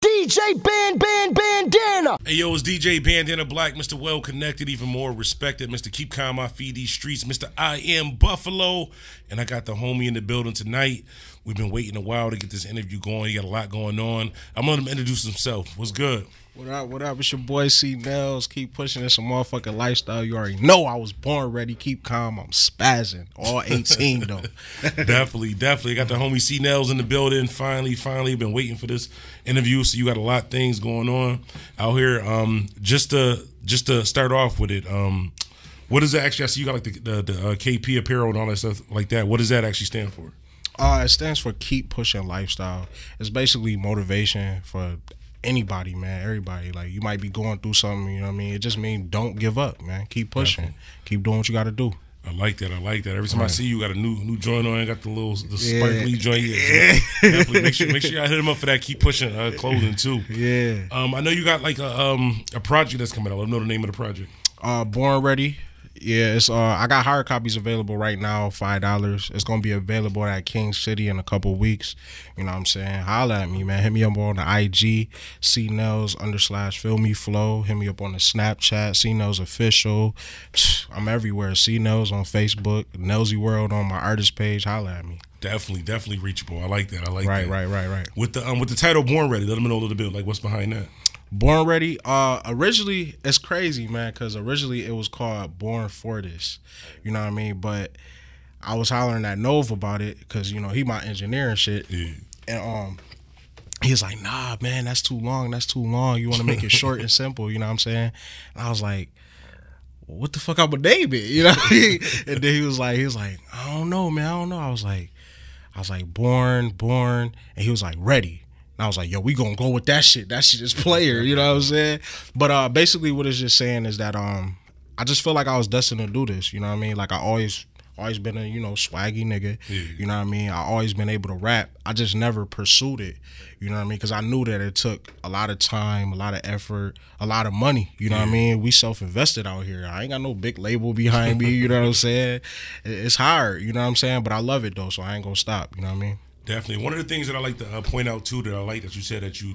DJ Bandana. Hey yo, it's DJ Bandana Black, Mr. Well Connected, even more respected, Mr. Keep Calm, I Feed These Streets, Mr. I Am Buffalo, and I got the homie in the building tonight. We've been waiting a while to get this interview going. He got a lot going on. I'm gonna let him introduce himself. What's good? What up, what up? It's your boy C Nellz. Keep pushing this motherfucking lifestyle. You already know I was born ready. Keep calm. I'm spazzing. All 18 though. Definitely. Got the homie C Nellz in the building. Finally. Been waiting for this interview. So you got a lot of things going on out here. Just to start off with it, what does that actually? I see you got like the KP apparel and all that stuff like that. What does that actually stand for? It stands for Keep Pushing Lifestyle. It's basically motivation for anybody, man, everybody. Like, you might be going through something, you know what I mean? It just means don't give up, man. Keep pushing. Definitely. Keep doing what you got to do. I like that. Every time I see you, got a new joint on, got the sparkly joint. Yeah. Definitely make sure I hit him up for that. Keep pushing clothing too. Yeah. I know you got like a project that's coming out. Let me know the name of the project. Born Ready. Yeah, it's I got hard copies available right now, $5. It's gonna be available at King City in a couple weeks. You know what I'm saying? Holla at me, man. Hit me up on the IG, CNellz_FeelMeFlow. Hit me up on the Snapchat, CNellz Official. I'm everywhere. CNellz on Facebook, Nellzy World on my artist page. Holla at me. Definitely reachable. I like that. Right. With the title Born Ready, let them know a little bit like what's behind that. Born Ready, originally, it's crazy, man, because originally it was called Born For This, you know what I mean? But I was hollering at Nov about it because, you know, he my engineer and shit. Yeah. And he was like, nah, man, that's too long. You want to make it short and simple, you know what I'm saying? And I was like, what the fuck I'm gonna name it, you know what I mean? And then he was like, I don't know, man, I was like, born, and he was like, ready. And I was like, yo, we gonna go with that shit. That shit is player, you know what I'm saying? But basically what it's just saying is that I just feel like I was destined to do this, you know what I mean? Like I always been a, you know, swaggy nigga, you know what I mean? I always been able to rap. I just never pursued it, you know what I mean? Because I knew that it took a lot of time, a lot of effort, a lot of money, you know what I mean? We self-invested out here. I ain't got no big label behind me, you know what I'm saying? It's hard, you know what I'm saying? But I love it though, so I ain't gonna stop, you know what I mean? Definitely. One of the things that I like to point out too, that I like that you said that you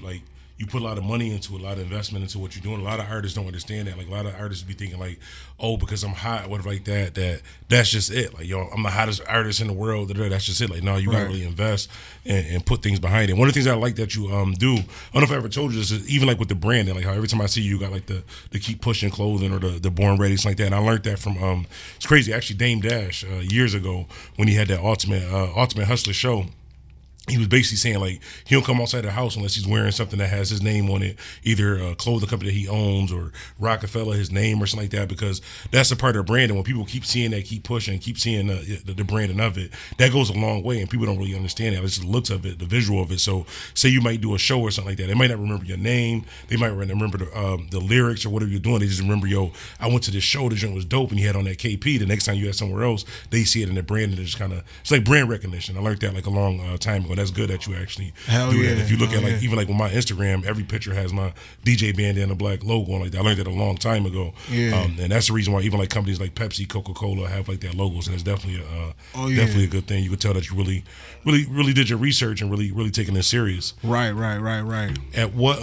put a lot of money into, a lot of investment into what you're doing. A lot of artists don't understand that. Like a lot of artists be thinking like, oh, because I'm hot, whatever like that's just it. Like, yo, I'm the hottest artist in the world. That's just it. Like, no, you gotta really invest and put things behind it. One of the things I like that you do, I don't know if I ever told you this, is even like with the branding, like how every time I see you got like the Keep Pushing clothing or the Born Ready, something like that. And I learned that from it's crazy. Actually, Dame Dash years ago when he had that Ultimate Hustler show. He was basically saying, like, he don't come outside the house unless he's wearing something that has his name on it, either a clothing company that he owns or Rockefeller, his name or something like that, because that's a part of the brand. And when people keep seeing that, keep pushing, keep seeing the branding of it, that goes a long way. And people don't really understand that. It's just the looks of it, the visual of it. So say you might do a show or something like that. They might not remember your name. They might remember the lyrics or whatever you're doing. They just remember, yo, I went to this show, the joint was dope, and you had on that KP. The next time you had somewhere else, they see it in the brand, and it's kind of, it's like brand recognition. I learned that like a long time ago. That's good that you actually do that. If you look at like even like with my Instagram, every picture has my DJ Bandana Black logo on like that. I learned that a long time ago. And that's the reason why even like companies like Pepsi, Coca-Cola have like that logos, and it's definitely definitely a good thing. You could tell that you really did your research and really taking it serious. Right. At what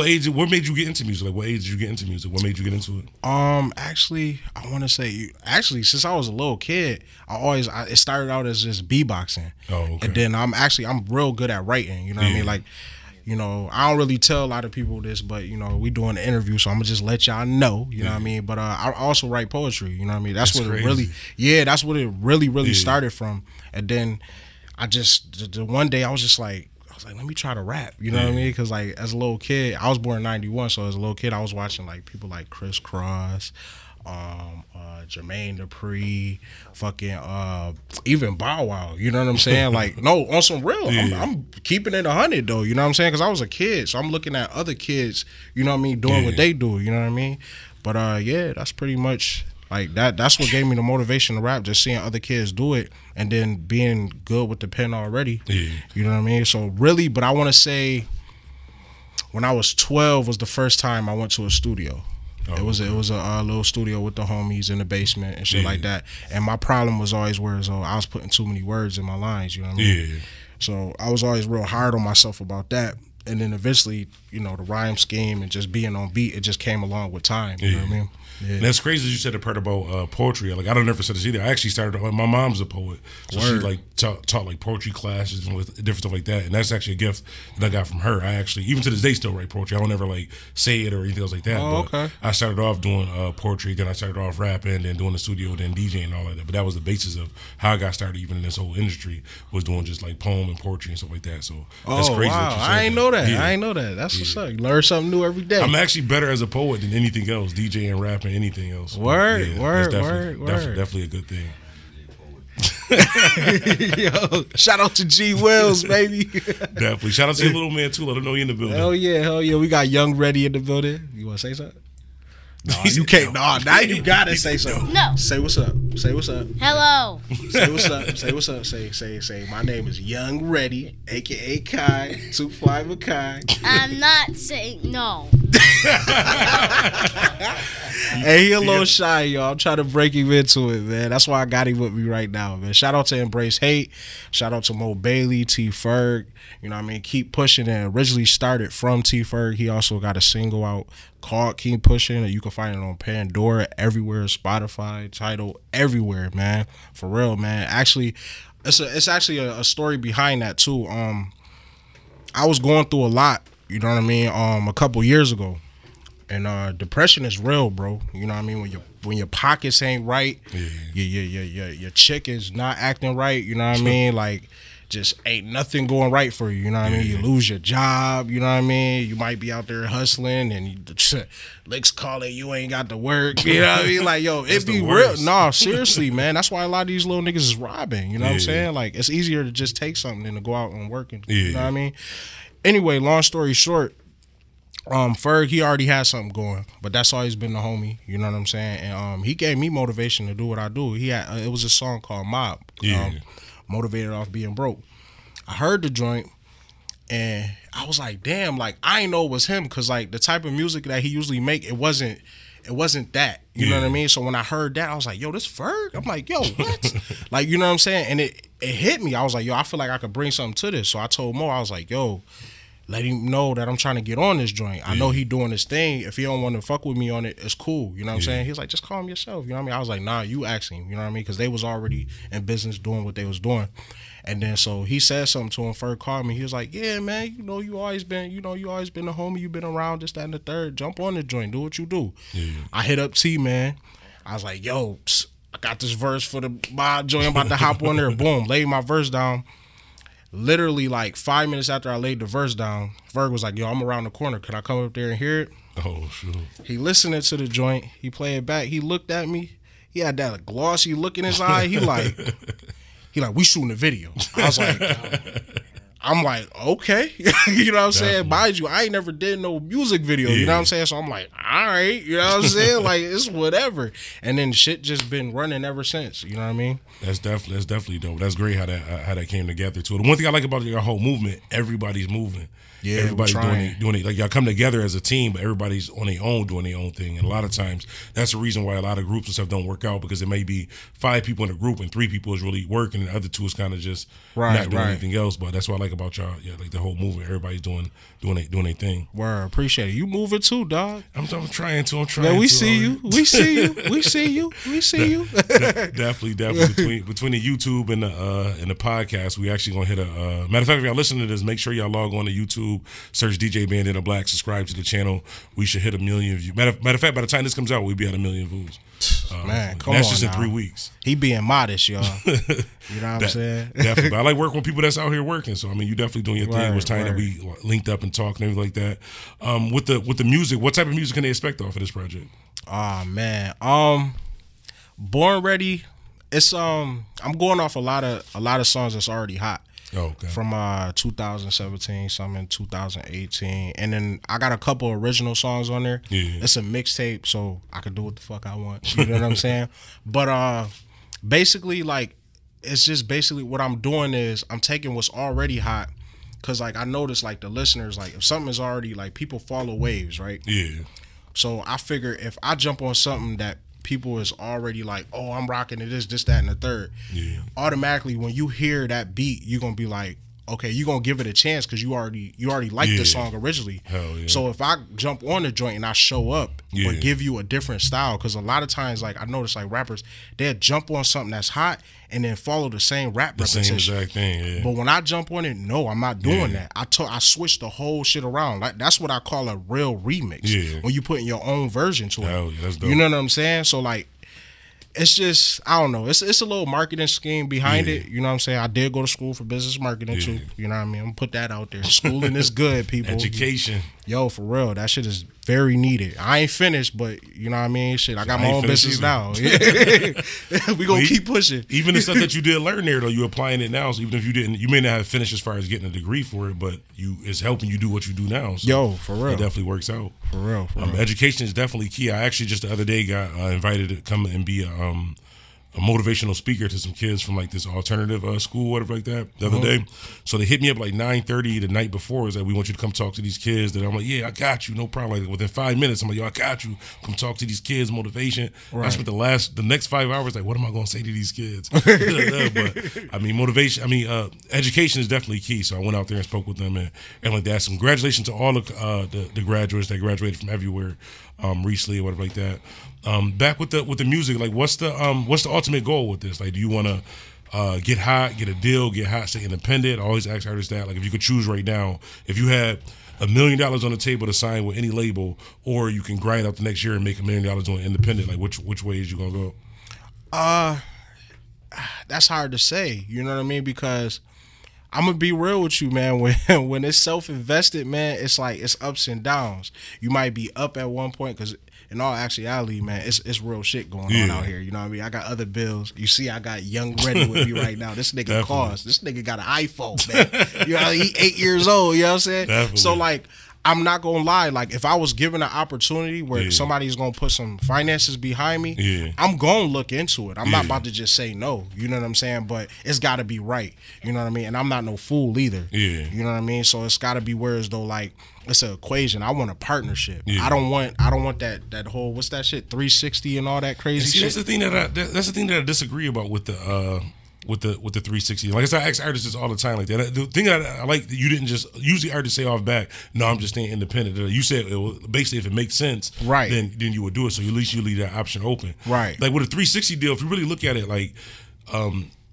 age? What made you get into music? Like what age did you get into music? What made you get into it? Actually, I want to say since I was a little kid, it started out as just beatboxing. Oh, okay. And then I'm real good at writing. You know what I mean? Like, you know, I don't really tell a lot of people this, but you know, we doing an interview, so I'm gonna just let y'all know. You know what I mean? But I also write poetry. You know what I mean? That's what crazy. That's what it really started from. And then the one day I was like, let me try to rap. You know what I mean? Because like as a little kid, I was born in '91, so as a little kid, I was watching like people like Criss Cross, Jermaine Dupri, fucking even Bow Wow. You know what I'm saying? Like, no, on some real. I'm keeping it 100 though. You know what I'm saying? Because I was a kid, so I'm looking at other kids. You know what I mean? Doing what they do. You know what I mean? But that's pretty much like that. That's what gave me the motivation to rap. Just seeing other kids do it, and then being good with the pen already. You know what I mean? So really, but I want to say, when I was 12 was the first time I went to a studio. It was a little studio with the homies in the basement and shit like that. And my problem was always I was putting too many words in my lines, you know what I mean? So I was always real hard on myself about that. and then eventually, you know, the rhyme scheme and just being on beat, it just came along with time. You know what I mean? Yeah. And that's crazy that you said the part about poetry. Like I don't never said this either. I actually started. My mom's a poet, so she like taught like poetry classes and with different stuff like that. And that's actually a gift that I got from her. I actually, even to this day, still write poetry. I don't ever like say it or anything else like that. Oh, but okay. I started off doing poetry, then I started off rapping, then doing the studio, then DJing and all of that. But that was the basis of how I got started, even in this whole industry, was doing just like poem and poetry and stuff like that. So that's crazy. Wow. That you said I ain't know that. Yeah. I ain't know that. That's what's up. You learn something new every day. I'm actually better as a poet than anything else, DJing, rapping, anything else. Word, Yeah, word, that's word. definitely a good thing. Yo, shout out to G Wills, baby. Definitely. Shout out to your little man too. Let him know you in the building. Hell yeah. We got Young Ready in the building. You want to say something? No, you can't. No, now you gotta say something. No. Say what's up. Say what's up. Hello. Say what's up. Say what's up. Say. My name is Young Ready, aka Kai, 2 Fly Kai. I'm not saying no. Hey, he a little shy, y'all. I'm trying to break him into it, man. That's why I got him with me right now, man. Shout out to Embrace Hate. Shout out to Mo Bailey, T Ferg. You know what I mean? Keep pushing it. Originally started from T Ferg. He also got a single out called Keep Pushing. You can find it on Pandora, everywhere, Spotify, Tidal, everywhere, man. For real, man. Actually, it's actually a story behind that too. I was going through a lot, you know what I mean, a couple years ago. And depression is real, bro. You know what I mean? When your pockets ain't right, your chick is not acting right, you know what I mean? Like, just ain't nothing going right for you, you know what I mean? You lose your job, you know what I mean? You might be out there hustling and licks calling, you ain't got to work, you know what I mean? Like, yo, it be real. No, seriously, man. That's why a lot of these little niggas is robbing, you know what I'm saying? Like, it's easier to just take something than to go out and work, you know what I mean? Anyway, long story short, Ferg, he already had something going, but that's always been the homie, you know what I'm saying? And he gave me motivation to do what I do. He had it was a song called Mob, motivated off being broke. I heard the joint, and I was like, damn, like I ain't know it was him, because like the type of music that he usually make, it wasn't that, you know what I mean? So when I heard that, I was like, yo, this Ferg? I'm like, yo, what? Like, you know what I'm saying? And it hit me. I was like, yo, I feel like I could bring something to this. So I told Mo, I was like, yo, let him know that I'm trying to get on this joint. I know he doing his thing. If he don't want to fuck with me on it, it's cool. You know what I'm saying? He's like, just call him yourself. You know what I mean? I was like, nah, you ask him. You know what I mean? Because they was already in business doing what they was doing. And then so he said something to him. Ferg called me. He was like, yeah, man, you always been the homie. You been around this, that, and the third. Jump on the joint. Do what you do. I hit up T, man. I was like, yo, I got this verse for the Mob joint. I'm about to hop on there. Boom, laid my verse down. Literally like 5 minutes after I laid the verse down, Ferg was like, yo, I'm around the corner. Could I come up there and hear it? Oh, sure. He listening to the joint. He played it back. He looked at me. He had that glossy look in his eye. He like, we shooting a video. I was like, I'm like, okay. You know what I'm saying? Mind you, I ain't never did no music video. You know what I'm saying? So I'm like, all right. You know what I'm saying? Like, it's whatever. And then shit just been running ever since. You know what I mean? That's definitely dope. That's great how that came together too. The one thing I like about your whole movement, everybody's moving. Yeah, everybody's doing it. Like y'all come together as a team, but everybody's on their own doing their own thing. And a lot of times, that's the reason why a lot of groups and stuff don't work out, because it may be 5 people in a group and 3 people is really working, and the other 2 is kind of just not doing anything else. But that's what I like about y'all. Yeah, like the whole movement, everybody's doing their thing. Word, appreciate it. You moving too, dog. I'm trying to. Yeah, we see you. We see you. We see you. We see you. Definitely. Between the YouTube and the podcast, we actually gonna hit a. Matter of fact, if y'all listening to this, make sure y'all log on to YouTube, search DJ Bandana Black, subscribe to the channel. We should hit 1 million views. Matter of fact, by the time this comes out, we'll be at 1 million views. Man, come on. That's just now. in 3 weeks. He being modest, y'all. You know what I'm saying? Definitely. But I like working with people that's out here working. So I mean, you definitely doing your thing. It was time that we linked up and talked and everything like that. With the music, what type of music can they expect off of this project? Oh man, Born Ready. It's I'm going off a lot of songs that's already hot. Oh, okay. From 2017, some in 2018, and then I got a couple original songs on there. Yeah. It's a mixtape, so I can do what the fuck I want. You know what I'm saying? But basically, like, it's just basically what I'm doing is I'm taking what's already hot, cause like I notice like the listeners, like if something is already like, people follow waves, right? Yeah. So I figure if I jump on something that people is already like, oh, I'm rocking to this, that, and the third. Yeah. Automatically, when you hear that beat, you're gonna be like, okay, you gonna give it a chance because you already liked the song originally. Hell yeah. So if I jump on the joint and I show up, Yeah. but give you a different style, because a lot of times, like I notice, like rappers, they'll jump on something that's hot and then follow the same rap The same repetition. exact thing, yeah. But when I jump on it, no, I'm not doing that. I switch the whole shit around. Like that's what I call a real remix. Yeah. When you put in your own version to Hell it. yeah, that's dope. You know what I'm saying? So like, it's just, I don't know. It's a little marketing scheme behind it. You know what I'm saying? I did go to school for business marketing too. You know what I mean? I'm gonna put that out there. Schooling is good, people. Education. Yo, for real, that shit is very needed. I ain't finished, but you know what I mean? Shit, I got my own business now. We gonna keep pushing. Even the stuff that you did learn there, though, you applying it now. So even if you didn't, you may not have finished as far as getting a degree for it, but it's helping you do what you do now. So Yo, for real. it definitely works out. For real, for real. Education is definitely key. I actually just the other day got invited to come and be a motivational speaker to some kids from like this alternative school, whatever like that, the other day. So they hit me up like 9:30 the night before. It was like, we want you to come talk to these kids. That I'm like, yeah, I got you, no problem. Like within 5 minutes, I'm like, yo, I got you. Come talk to these kids, motivation. I spent the next 5 hours like, what am I gonna say to these kids? But I mean, motivation. I mean, education is definitely key. So I went out there and spoke with them and like that. So congratulations to all the graduates that graduated from everywhere recently or whatever like that. Back with the music, like what's the ultimate goal with this? Like, do you want to get hot, get a deal, get hot, stay independent? I always ask artists that. Like, if you could choose right now, if you had $1 million on the table to sign with any label, or you can grind out the next year and make $1 million doing independent, like which way is you gonna go? That's hard to say. You know what I mean? Because I'm gonna be real with you, man. When it's self-invested, man, it's like it's ups and downs. You might be up at one point because, in all actuality, man, it's real shit going on out here. You know what I mean? I got other bills. You see, I got Young Ready with me right now. This nigga costs. This nigga got an iPhone, man. You know, he 8 years old. You know what I'm saying? Definitely. So like, I'm not gonna lie. Like, if I was given an opportunity where somebody's gonna put some finances behind me, I'm gonna look into it. I'm not about to just say no. You know what I'm saying? But it's got to be right. You know what I mean? And I'm not no fool either. You know what I mean? So it's got to be where as though like it's an equation. I want a partnership. I don't want that whole, what's that shit, 360 and all that crazy shit. That's the thing that I disagree about with the 360. Like I said, I ask artists this all the time like that. The thing that I like, that you didn't just, usually artists say off back, no, I'm just staying independent. You said basically if it makes sense, right, then you would do it. So at least you leave that option open. Right. Like with a 360 deal, if you really look at it, like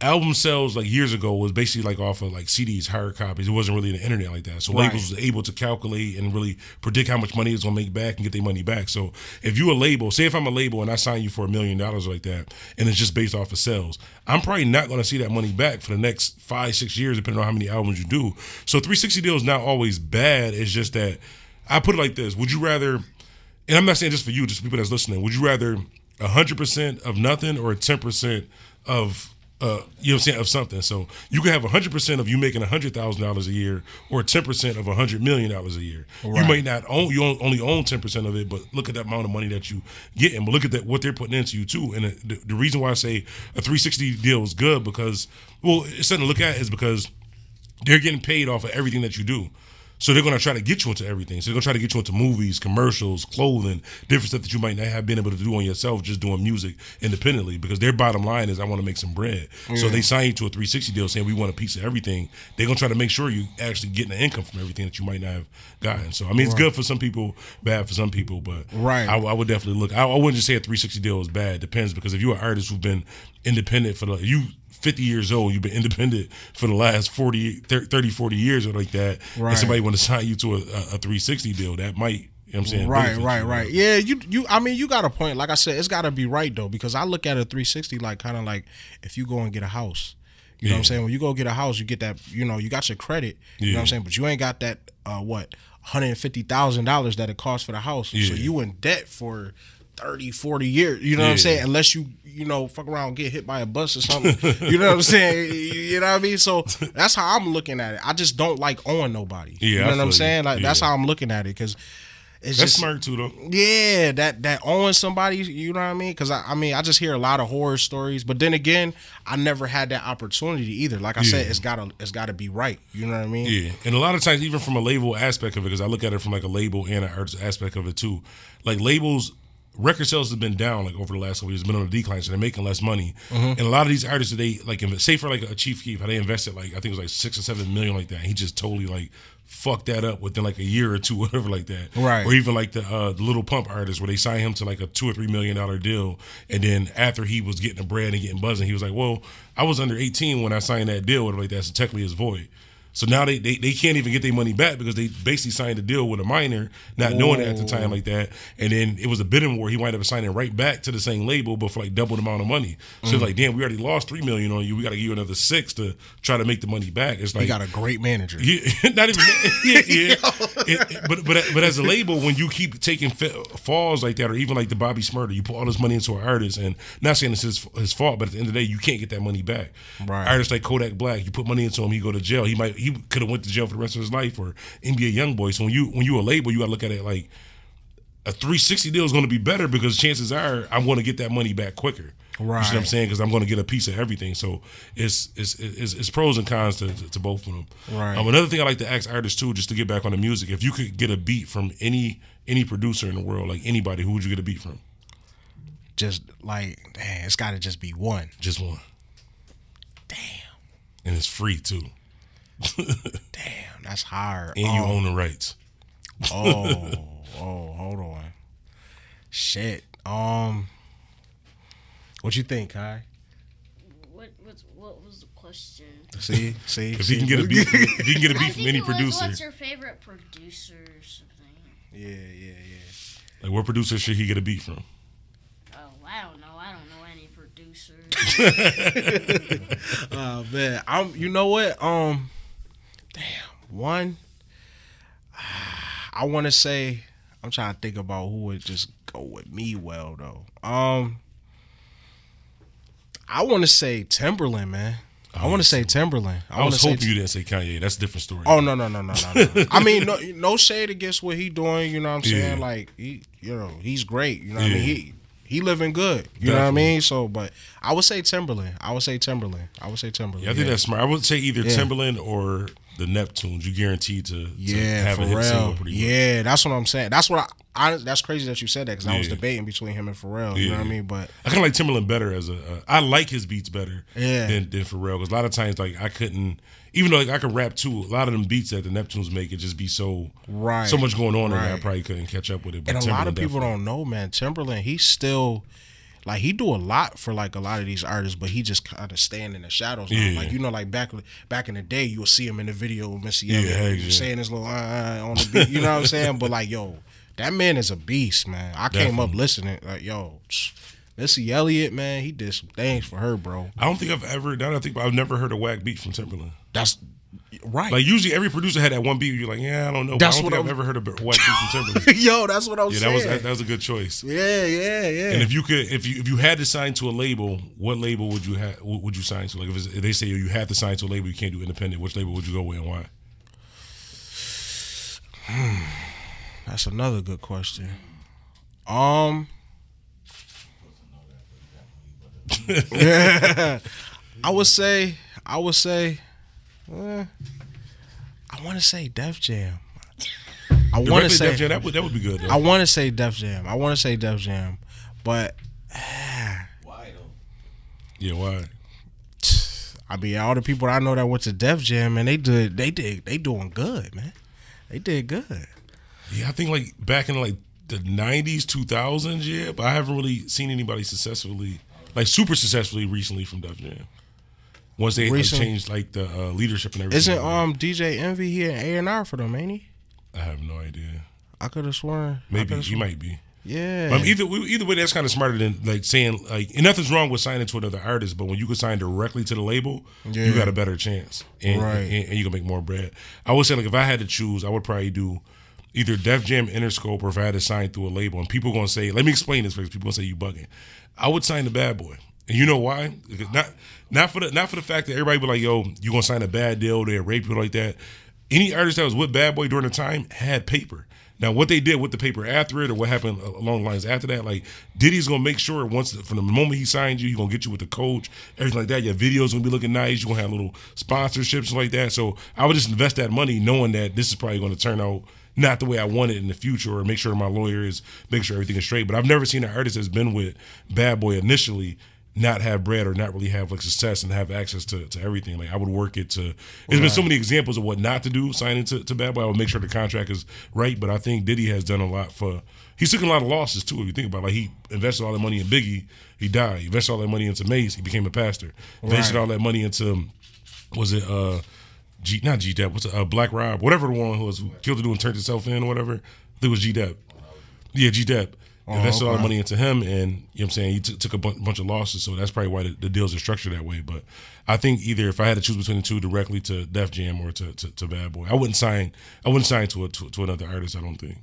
album sales like years ago was basically like off of like CDs, hard copies. It wasn't really the internet like that. So labels was able to calculate and really predict how much money it's gonna make back and get their money back. So if you a label, say if I'm a label and I sign you for $1 million like that, and it's just based off of sales, I'm probably not gonna see that money back for the next 5-6 years, depending on how many albums you do. So 360 deal is not always bad. It's just that I put it like this: would you rather? And I'm not saying just for you, just for people that's listening. Would you rather 100% of nothing or 10% of you know what I'm saying, of something? So you can have 100% of you making $100,000 a year, or 10% of $100 million a year. Right. You might not own, you only own 10% of it, but look at that amount of money that you getting. But look at that, what they're putting into you too. And the reason why I say a 360 deal is good, because, well, it's something to look at, is because they're getting paid off of everything that you do. So they're going to try to get you into everything. So they're going to try to get you into movies, commercials, clothing, different stuff that you might not have been able to do on yourself just doing music independently, because their bottom line is, I want to make some bread. So they sign you to a 360 deal saying, we want a piece of everything. They're going to try to make sure you actually getting the income from everything that you might not have gotten. So, I mean, it's good for some people, bad for some people, but I would definitely look. I wouldn't just say a 360 deal is bad. It depends, because if you're an artist who's been independent for 50 years old, you've been independent for the last 30, 40 years or like that, and somebody want to sign you to a 360 deal, that might, you know what I'm saying? Right. Yeah, I mean, you got a point. Like I said, it's got to be right, though, because I look at a 360 like kind of like if you go and get a house. You know what I'm saying? When you go get a house, you get that, you got your credit, you know what I'm saying? But you ain't got that, $150,000 that it costs for the house. So you in debt for 30, 40 years, you know what I'm saying? Unless you fuck around and get hit by a bus or something. You know what I'm saying? You know what I mean? So that's how I'm looking at it. I just don't like owing nobody. You know what I'm saying? Like that's how I'm looking at it, because it's that's just smart too, though. Yeah, that owing somebody, you know what I mean? Because I just hear a lot of horror stories, but then again, I never had that opportunity either. Like I said, it's gotta be right. You know what I mean? Yeah, and a lot of times, even from a label aspect of it, because I look at it from like a label and an artist aspect of it too. Like labels, record sales have been down like over the last couple years, been on a decline, so they're making less money. And a lot of these artists, they like say for like a Chief Keef, how they invested like I think it was like $6 or $7 million like that. And he just totally like fucked that up within like a year or two, whatever like that. Right. Or even like the Little Pump artist where they signed him to like a $2 or $3 million deal, and then after he was getting the bread and getting buzzing, he was like, "Well, I was under 18 when I signed that deal," whatever like that. So technically, it's void. So now they can't even get their money back because they basically signed a deal with a minor, not knowing it at the time like that. And then it was a bidding war. He wound up signing right back to the same label, but for like double the amount of money. So it's like, damn, we already lost $3 million on you. We got to give you another $6 to try to make the money back. It's like he got a great manager. Not even, but as a label, when you keep taking falls like that, or even like the Bobby Smurder, you put all this money into an artist, and not saying it's his fault, but at the end of the day, you can't get that money back. Right. Artists like Kodak Black, you put money into him, he go to jail. He could have went to jail for the rest of his life, or NBA YoungBoy. So when you a label, you got to look at it like a 360 deal is going to be better because chances are I'm going to get that money back quicker. Right. You know what I'm saying? Because I'm going to get a piece of everything. So it's pros and cons to both of them. Right. Another thing I like to ask artists too, just to get back on the music, if you could get a beat from any producer in the world, like anybody, who would you get a beat from? Just like, damn, it's got to just be one. Just one. Damn. And it's free too. Damn, that's hard. And you own the rights. hold on. Shit. What you think, Kai? What was the question? See. If you can get a beat, from any producer. What's your favorite producer or something? Yeah. Like, what producer should he get a beat from? Oh, I don't know. I don't know any producers. Oh man, you know what? One. I want to say, I'm trying to think about who would just go with me well though. I want to say Timberland, man. I want to say Timberland. I was hoping you didn't say Kanye. That's a different story. Oh no. I mean, no shade against what he doing. You know what I'm saying? Like he's great. You know what I mean? He living good. You know what I mean? So, but I would say Timberland. Yeah, I think that's smart. I would say either Timberland or the Neptunes. You guaranteed to have a hit single pretty much. Yeah, that's what I'm saying. That's what that's crazy that you said that because I was debating between him and Pharrell. You know what I mean? But I kind of like Timberland better as I like his beats better than Pharrell, because a lot of times like I couldn't, even though like I could rap too, a lot of them beats that the Neptunes make, it just be so much going on in there, I probably couldn't catch up with it. But and a lot of people don't know, man, Timberland, he's still like, he do a lot for like a lot of these artists, but he just kind of stand in the shadows now. Like, you know, like back in the day, you would see him in the video with Missy Elliott saying his little on the beat, you know what I'm saying? But like, yo, that man is a beast, man. I came up listening, like, yo, Missy Elliott, man, he did some things for her, bro. I don't think I've never heard a whack beat from Timberland. That's right. Like, usually every producer had that one beat where you're like, yeah, I don't know. That's what I've ever heard a whack beat from Timberland. Yo, that's what I was saying. That was a good choice. Yeah. And if you had to sign to a label, what label would you sign to? Like, if they say you have to sign to a label, you can't do independent, which label would you go with and why? That's another good question. Yeah, I would say. I want to say Def Jam. I want to say Def Jam. That would be good. Though. I want to say Def Jam. But why though? Yeah, why? I mean, all the people I know that went to Def Jam, man, they doing good, man. They did good. Yeah, I think like back in like the 90s, 2000s, yeah, but I haven't really seen anybody successfully, like super successfully recently from Def Jam. Once they changed like the leadership and everything. Isn't DJ Envy here in A&R for them, ain't he? I have no idea. I could have sworn. Maybe he might be. Yeah. But either way, that's kind of smarter than like saying like, and nothing's wrong with signing to another artist, but when you can sign directly to the label, you got a better chance, and you can make more bread. I would say like if I had to choose, I would probably do either Def Jam, Interscope, or if I had to sign through a label. And people gonna say, let me explain this because people gonna say you bugging. I would sign the Bad Boy. And you know why? Not for the fact that everybody be like, yo, you gonna sign a bad deal, they rape you like that. Any artist that was with Bad Boy during the time had paper. Now, what they did with the paper after it, or what happened along the lines after that, like Diddy's gonna make sure from the moment he signed you, he's gonna get you with the coach, everything like that. Your videos gonna be looking nice. You're gonna have little sponsorships like that. So I would just invest that money knowing that this is probably gonna turn out not the way I want it in the future, or make sure my lawyer is making sure everything is straight. But I've never seen an artist that's been with Bad Boy initially not have bread or not really have like success and have access to everything. Like I would work it to. There's been so many examples of what not to do signing to Bad Boy. I would make sure the contract is right. But I think Diddy has done a lot for. He's taken a lot of losses too. If you think about it. Like he invested all that money in Biggie, he died. He invested all that money into Mace, he became a pastor. Invested all that money into was it not G Dep, what's it, Black Rob, whatever the one who killed the dude and turned himself in or whatever. I think it was G Dep. Yeah, G Dep. Invested all the money into him, and you know what I'm saying, he took a bunch of losses, so that's probably why the deals are structured that way. But I think either if I had to choose between the two, directly to Def Jam or to Bad Boy, I wouldn't sign to another artist, I don't think.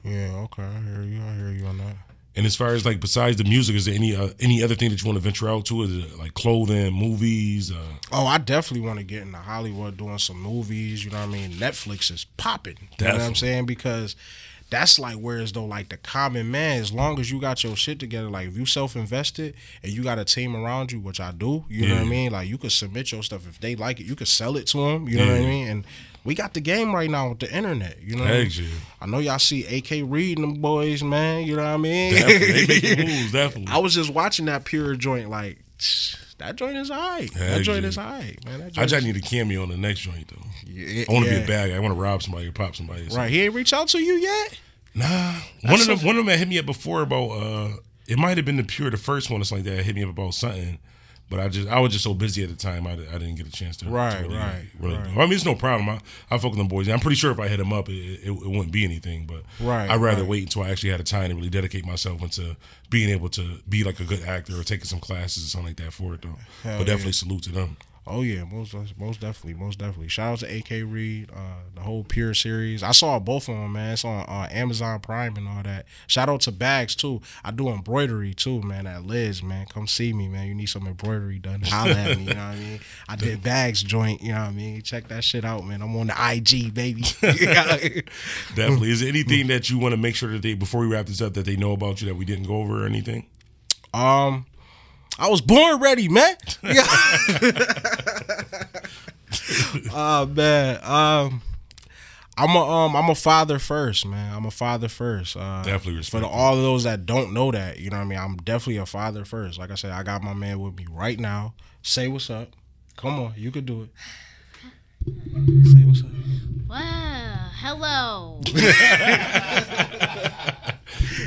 Yeah, okay, I hear you on that. And as far as like besides the music, is there any other thing that you want to venture out to? Is it like clothing, movies? Oh, I definitely want to get into Hollywood doing some movies. You know what I mean? Netflix is popping. You know what I'm saying? Because that's like whereas though like the common man, as long as you got your shit together, like if you self-invested and you got a team around you, which I do, you know what I mean? Like you could submit your stuff. If they like it, you could sell it to them. You know what I mean? And we got the game right now with the internet. You know what I mean? I know y'all see AK Reed and them boys, man. You know what I mean? Definitely. They making moves, definitely. I was just watching that Pure joint like, that joint is alright. That joint is alright, man. I just need a cameo on the next joint though. Yeah, I want to be a bad guy. I want to rob somebody or pop somebody. Right. He ain't reached out to you yet? Nah. One of them that hit me up before about it might have been the Pure, the first one or something like that hit me up about something. But I was just so busy at the time I didn't get a chance to really do. I mean, it's no problem. I fuck with them boys. I'm pretty sure if I hit them up, it wouldn't be anything. But I'd rather wait until I actually had the time to really dedicate myself into being able to be like a good actor or taking some classes or something like that for it though. But definitely salute to them. Oh yeah, most definitely. Shout out to AK Reed, the whole Pure series. I saw both of them, man. It's on Amazon Prime and all that. Shout out to Bags too. I do embroidery too, man. At Liz, man, come see me, man. You need some embroidery done? Holla at me, you know what I mean? I did Bags joint, you know what I mean? Check that shit out, man. I'm on the IG, baby. Definitely. Is there anything that you want to make sure that before we wrap this up, that they know about you that we didn't go over or anything? I was born ready, man. Yeah. Oh man. I'm a father first, man. I'm a father first. Definitely respect. For all of those that don't know that, you know what I mean? I'm definitely a father first. Like I said, I got my man with me right now. Say what's up. Come on, you could do it. Say what's up. Wow. Hello.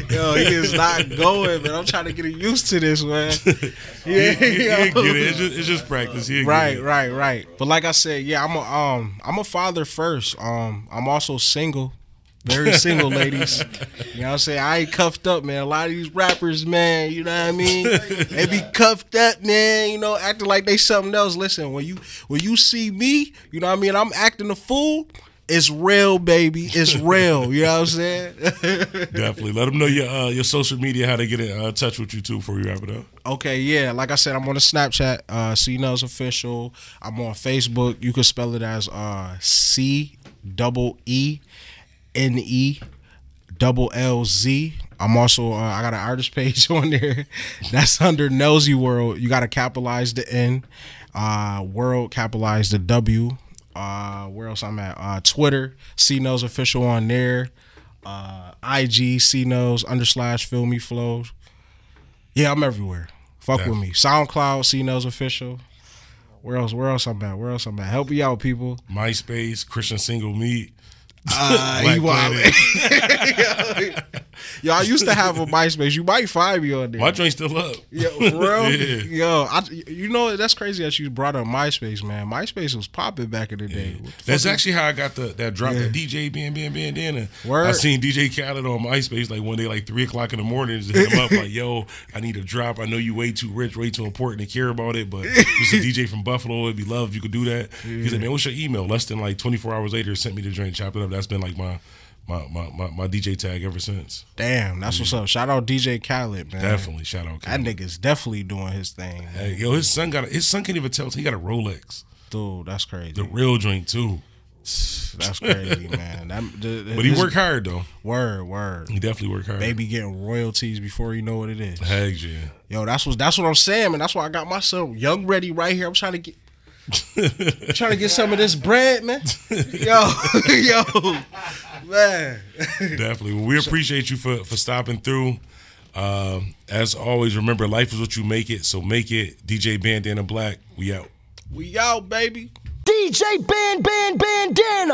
Yo, he is not going, man. I'm trying to get him used to this, man. Yeah, get it. It's just practice. Right. But like I said, yeah, I'm a father first. I'm also single. Very single, ladies. You know what I'm saying? I ain't cuffed up, man. A lot of these rappers, man, you know what I mean? They be cuffed up, man, you know, acting like they something else. Listen, when you see me, you know what I mean, I'm acting a fool. It's real, baby. It's real. You know what I'm saying? Definitely. Let them know your social media, how they get in touch with you, too, before we wrap it up. Okay, yeah. Like I said, I'm on the Snapchat, Nellz Official. I'm on Facebook. You can spell it as CEENELLZ. I'm also, I got an artist page on there. That's under Nellzy World. You got to capitalize the N. World, capitalize the W. Where else I'm at? Twitter, Nellz Official on there. IG, Nellz / Feel Me Flow. Yeah, I'm everywhere. Fuck with me. SoundCloud, Nellz Official. Where else I'm at? Help me out, people. MySpace, Christian Single Meat. Yo, I used to have a MySpace. You might find me on there. My joint's still up. Yo, bro. Yeah. Yo, you know that's crazy that you brought up MySpace, man. MySpace was popping back in the day. Yeah. That's actually how I got that drop, that DJ Bandana. Word. I seen DJ Khaled on MySpace like one day, like 3:00 in the morning, just hit him up like, "Yo, I need a drop. I know you way too rich, way too important to care about it, but just a DJ from Buffalo, it'd be love if you could do that." He's like, "Man, what's your email?" Less than like 24 hours later, sent me the drink, chopped it up. That's been like my DJ tag ever since. Damn, that's what's up. Shout out DJ Khaled, man. Definitely, shout out Khaled. That nigga's definitely doing his thing. Hey, yo, his son can't even tell. He got a Rolex. Dude, that's crazy. The real drink too. That's crazy, man. But he worked hard though. Word. He definitely worked hard. Baby getting royalties before you know what it is. Heck yeah. Yo, that's what I'm saying, man. That's why I got myself Young Ready right here. I'm trying to get some of this bread, man. Yo, Man. Definitely. Well, we appreciate you for stopping through. As always, remember, life is what you make it, so make it. DJ Bandana Black, we out. We out, baby. DJ Bandana.